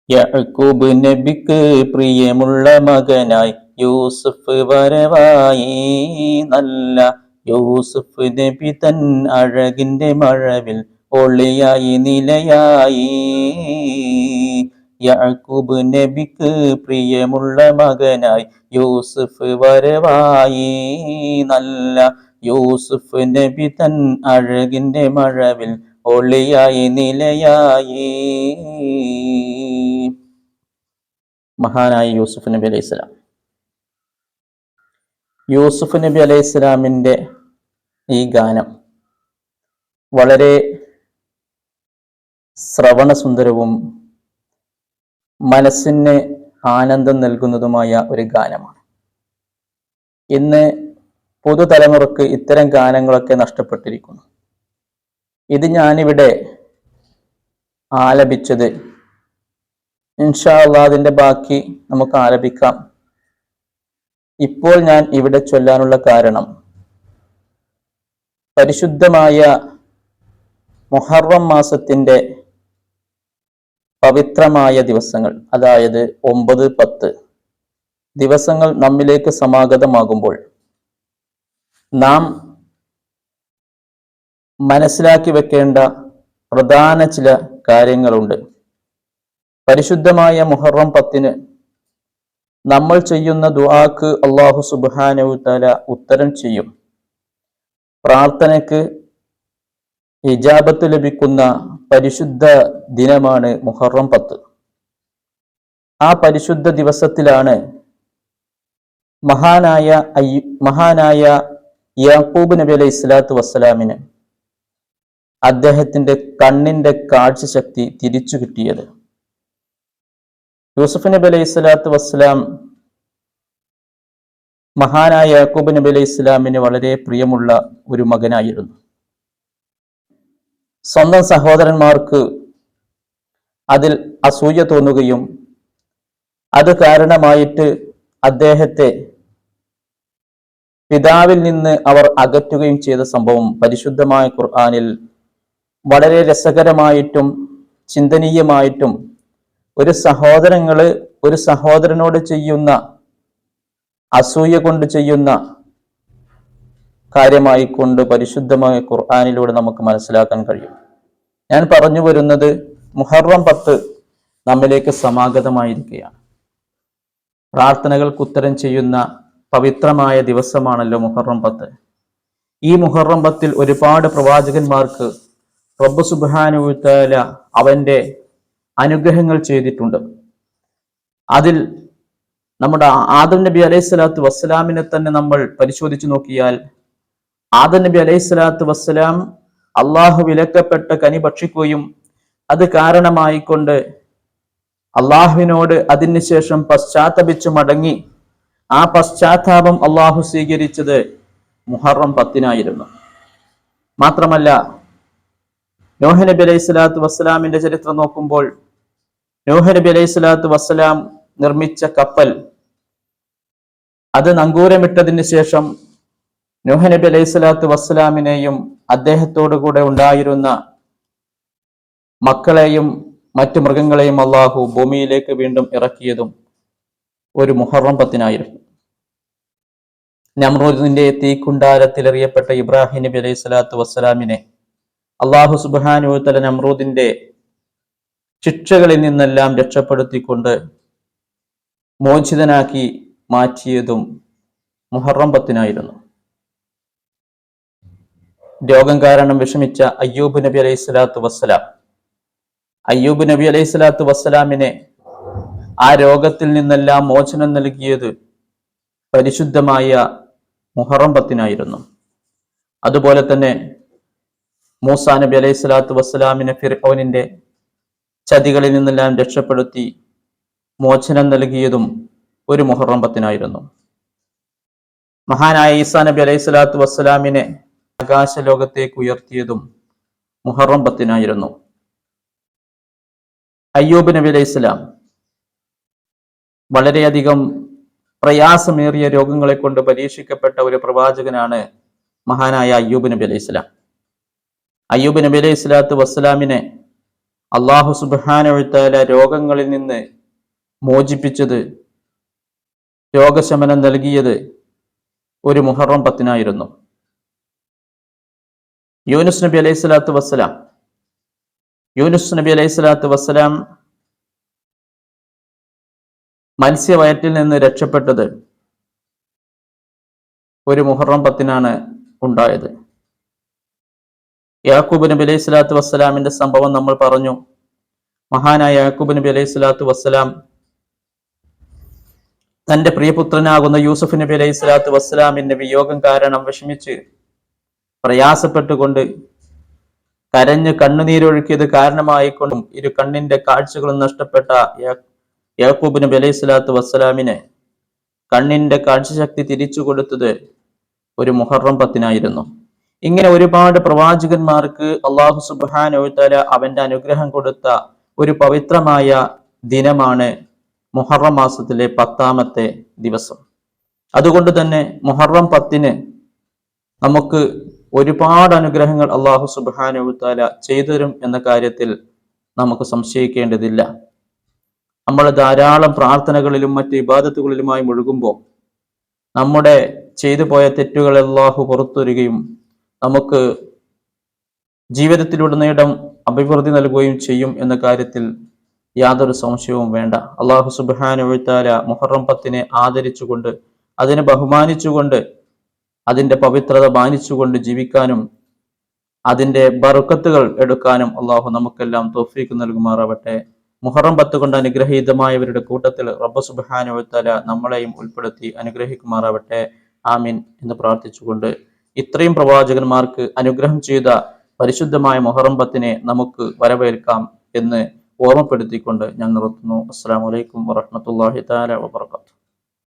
യഅ്കൂബ് നബിക്ക് പ്രിയമുള്ള മകനായി യൂസുഫ് വരവായി. നല്ല യൂസുഫ് നബി തൻ അഴകിന്റെ മഴവിൽ ഒളിയായി നിലയായി. യഅ്കൂബ് നബിക്ക് പ്രിയമുള്ള മകനായി യൂസുഫ് വരവായി. നല്ല യൂസുഫ് നബി തൻ അഴകിന്റെ മഴവിൽ ഒളിയായി നിലയായി. മഹാനായ യൂസുഫ് നബി അലൈഹി സ്വലാം. യൂസുഫ് നബി അലൈഹി സ്വലാമിൻ്റെ ഈ ഗാനം വളരെ ശ്രവണസുന്ദരവും മനസ്സിന് ആനന്ദം നൽകുന്നതുമായ ഒരു ഗാനമാണ്. ഇന്ന് പുതുതലമുറക്ക് ഇത്തരം ഗാനങ്ങളൊക്കെ നഷ്ടപ്പെട്ടിരിക്കുന്നു. ഇത് ഞാനിവിടെ ആലപിച്ചത് ഇൻഷാ അല്ലാഹ് അതിൻ്റെ ബാക്കി നമുക്ക് ആലപിക്കാം. ഇപ്പോൾ ഞാൻ ഇവിടെ ചൊല്ലാനുള്ള കാരണം പരിശുദ്ധമായ മുഹറം മാസത്തിൻ്റെ പവിത്രമായ ദിവസങ്ങൾ, അതായത് 9, 10 ദിവസങ്ങൾ നമ്മിലേക്ക് സമാഗതമാകുമ്പോൾ നാം മനസ്സിലാക്കി വെക്കേണ്ട പ്രധാന ചില കാര്യങ്ങളുണ്ട്. പരിശുദ്ധമായ മുഹറം 10 നമ്മൾ ചെയ്യുന്ന ദുആക്ക് അല്ലാഹു സുബ്ഹാനഹു തആല ഉത്തരം ചെയ്യും. പ്രാർത്ഥനയ്ക്ക് ഇജാബത്ത് ലഭിക്കുന്ന പരിശുദ്ധ ദിനമാണ് മുഹറം 10. ആ പരിശുദ്ധ ദിവസത്തിലാണ് മഹാനായ യാക്കൂബ് നബി അലൈഹി സ്വലാത്തു വസ്സലാമിന് അദ്ദേഹത്തിന്റെ കണ്ണിന്റെ കാഴ്ചശക്തി തിരിച്ചു കിട്ടിയത്. യൂസുഫ് നബി അലൈഹി സ്വലാത്തു വസ്സലാം മഹാനായ യാക്കൂബ് നബി അലൈഹി സ്വലാമിന് വളരെ പ്രിയമുള്ള ഒരു മകനായിരുന്നു. സ്വന്തം സഹോദരന്മാർക്ക് അതിൽ അസൂയ തോന്നുകയും അത് കാരണമായിട്ട് അദ്ദേഹത്തെ പിതാവിൽ നിന്ന് അവർ അകറ്റുകയും ചെയ്ത സംഭവം പരിശുദ്ധമായ ഖുർആനിൽ വളരെ രസകരമായിട്ടും ചിന്തനീയമായിട്ടും ഒരു സഹോദരനോട് ചെയ്യുന്ന അസൂയ കൊണ്ട് ചെയ്യുന്ന കാര്യമായിക്കൊണ്ട് പരിശുദ്ധമായ ഖുർആനിലൂടെ നമുക്ക് മനസ്സിലാക്കാൻ കഴിയും. ഞാൻ പറഞ്ഞു വരുന്നത് മുഹറം 10 നമ്മിലേക്ക് സമാഗതമായിരിക്കുകയാണ്. പ്രാർത്ഥനകൾക്ക് ഉത്തരം ചെയ്യുന്ന പവിത്രമായ ദിവസമാണല്ലോ മുഹറം 10. ഈ മുഹറം 10 ഒരുപാട് പ്രവാചകന്മാർക്ക് റബ്ബ് സുബ്ഹാനഹു തആല അവന്റെ അനുഗ്രഹങ്ങൾ ചെയ്തിട്ടുണ്ട്. അതിൽ നമ്മുടെ ആദം നബി അലൈഹി സ്വലാത്തു വസ്സലാമിനെ തന്നെ നമ്മൾ പരിശോധിച്ചു നോക്കിയാൽ ആദം നബി അലൈഹി സ്വലാത്തു വസ്സലാം അള്ളാഹു വിലക്കപ്പെട്ട കനി ഭക്ഷിക്കുകയും അത് കാരണമായിക്കൊണ്ട് അള്ളാഹുവിനോട് അതിനുശേഷം പശ്ചാത്തപിച്ചു മടങ്ങി ആ പശ്ചാത്താപം അള്ളാഹു സ്വീകരിച്ചത് മുഹറം 10 മാത്രമല്ല നോഹ് നബി അലൈഹി സ്വലാത്തു വസ്സലാമിന്റെ ചരിത്രം നോക്കുമ്പോൾ നോഹ് നബി അലൈഹി സ്വലാത്തു വസ്സലാം നിർമ്മിച്ച കപ്പൽ അത് നങ്കൂരമിട്ടതിന് ശേഷം നോഹ് നബി അലൈഹി സ്വലാത്തു വസ്സലാമിനെയും അദ്ദേഹത്തോടു കൂടെ ഉണ്ടായിരുന്ന മക്കളെയും മറ്റു മൃഗങ്ങളെയും അള്ളാഹു ഭൂമിയിലേക്ക് വീണ്ടും ഇറക്കിയതും ഒരു മുഹറം 10 നമ്രൂദിന്റെ തീക്കുണ്ടാരത്തിലെറിയപ്പെട്ട ഇബ്രാഹിം നബി അലൈഹി സ്വലാത്തു വസ്സലാമിനെ അള്ളാഹു സുബ്ഹാനഹു തആല നമ്രൂദിന്റെ ശിക്ഷകളിൽ നിന്നെല്ലാം രക്ഷപ്പെടുത്തിക്കൊണ്ട് മോചിതനാക്കി മാറ്റിയതും മുഹറം 10 രോഗം കാരണം വിഷമിച്ച അയ്യൂബ് നബി അലൈഹി സ്വലാത്തു വസ്സലാമിനെ ആ രോഗത്തിൽ നിന്നെല്ലാം മോചനം നൽകിയത് പരിശുദ്ധമായ മുഹറം 10 അതുപോലെ തന്നെ മൂസാ നബി അലൈഹി സ്വലാത്തു വസ്സലാമിനെ ഫിർഔനിന്റെ ചതികളിൽ നിന്നെല്ലാം രക്ഷപ്പെടുത്തി മോചനം നൽകിയതും ഒരു മുഹറം 10 മഹാനായ ഈസാ നബി അലൈഹി സ്വലാത്തു വസ്സലാമിനെ ആകാശ ലോകത്തേക്ക് ഉയർത്തിയതും മുഹറം 10 അയ്യൂബ് നബി അലൈഹി സ്വലാം വളരെയധികം പ്രയാസമേറിയ രോഗങ്ങളെ കൊണ്ട് പരീക്ഷിക്കപ്പെട്ട ഒരു പ്രവാചകനാണ് മഹാനായ അയ്യൂബ് നബി അലൈഹി സ്വലാം. അയ്യൂബ് നബി അലൈഹി സ്വലാത്തു വസ്സലാമിനെ അല്ലാഹു സുബ്ഹാനഹു വ തആല രോഗങ്ങളിൽ നിന്ന് മോചിപ്പിച്ചത്, രോഗശമനം നൽകിയത് ഒരു മുഹറം 10-നായിരുന്നു. യൂനുസ് നബി അലൈഹി സ്വലാത്തു വസ്സലാം മത്സ്യവയറ്റിൽ നിന്ന് രക്ഷപ്പെട്ടത് ഒരു മുഹറം 10-നാണ് ഉണ്ടായത്. യാക്കൂബ് നബി അലൈഹി സ്വലാത്തു വസ്സലാമിന്റെ സംഭവം നമ്മൾ പറഞ്ഞു. മഹാനായ യാക്കൂബ് നബി അലൈഹി സ്വലാത്തു വസ്സലാം തന്റെ പ്രിയപുത്രനാകുന്ന യൂസുഫ് നബി അലൈഹി സ്വലാത്തു വസ്സലാമിന്റെ വിയോഗം കാരണം വിഷമിച്ച് പ്രയാസപ്പെട്ടുകൊണ്ട് കരഞ്ഞ് കണ്ണുനീരൊഴുക്കിയത് കാരണമായിക്കൊണ്ടും ഇരു കണ്ണിന്റെ കാഴ്ചകളും നഷ്ടപ്പെട്ട യാക്കൂബ് നബി അലൈഹി സ്വലാത്തു വസ്സലാമിന് കണ്ണിന്റെ കാഴ്ചശക്തി തിരിച്ചു കൊടുത്തത് ഒരു മുഹറം 10-നായിരുന്നു. ഇങ്ങനെ ഒരുപാട് പ്രവാചകന്മാർക്ക് അല്ലാഹു സുബ്ഹാനഹു വ തആല അവന്റെ അനുഗ്രഹം കൊടുത്ത ഒരു പവിത്രമായ ദിനമാണ് മുഹറം മാസത്തിലെ 10-ാമത്തെ ദിവസം. അതുകൊണ്ട് തന്നെ മുഹറം 10-ന് നമുക്ക് ഒരുപാട് അനുഗ്രഹങ്ങൾ അല്ലാഹു സുബ്ഹാനഹു വ തആല ചെയ്തു തരും എന്ന കാര്യത്തിൽ നമുക്ക് സംശയിക്കേണ്ടതില്ല. നമ്മൾ ധാരാളം പ്രാർത്ഥനകളിലും മറ്റ് ഇബാദത്തുകളിലുമായി മുഴുകുമ്പോൾ നമ്മുടെ ചെയ്തു പോയ തെറ്റുകൾ അല്ലാഹു പുറത്തുവരികയും നമുക്ക് ജീവിതത്തിലുടനീളം അഭിവൃദ്ധി നൽകുകയും ചെയ്യും എന്ന കാര്യത്തിൽ യാതൊരു സംശയവും വേണ്ട. അല്ലാഹു സുബ്ഹാനഹു വ തആല മുഹറം 10-നെ ആദരിച്ചുകൊണ്ട്, അതിനെ ബഹുമാനിച്ചുകൊണ്ട്, അതിന്റെ പവിത്രത മാനിച്ചുകൊണ്ട് ജീവിക്കാനും അതിന്റെ ബർക്കത്തുകൾ എടുക്കാനും അല്ലാഹു നമുക്കെല്ലാം തൗഫീഖ് നൽകുമാറാവട്ടെ. മുഹറം 10 കൊണ്ട് അനുഗ്രഹീതമായവരുടെ കൂട്ടത്തിൽ റബ്ബ് സുബ്ഹാനഹു വ തആല നമ്മളെയും ഉൾപ്പെടുത്തി അനുഗ്രഹിക്കുമാറാവട്ടെ. ആമീൻ എന്ന് പ്രാർത്ഥിച്ചുകൊണ്ട് ഇത്രയും പ്രവാചകന്മാർക്ക് അനുഗ്രഹം ചെയ്ത പരിശുദ്ധമായ മുഹറം 10-നെ നമുക്ക് വരവേൽക്കാം എന്ന് ഓർമ്മപ്പെടുത്തിക്കൊണ്ട് ഞാൻ നിർത്തുന്നു. അസ്സലാമു അലൈക്കും വറഹ്മത്തുള്ളാഹി തആല വബറകാതുഹു.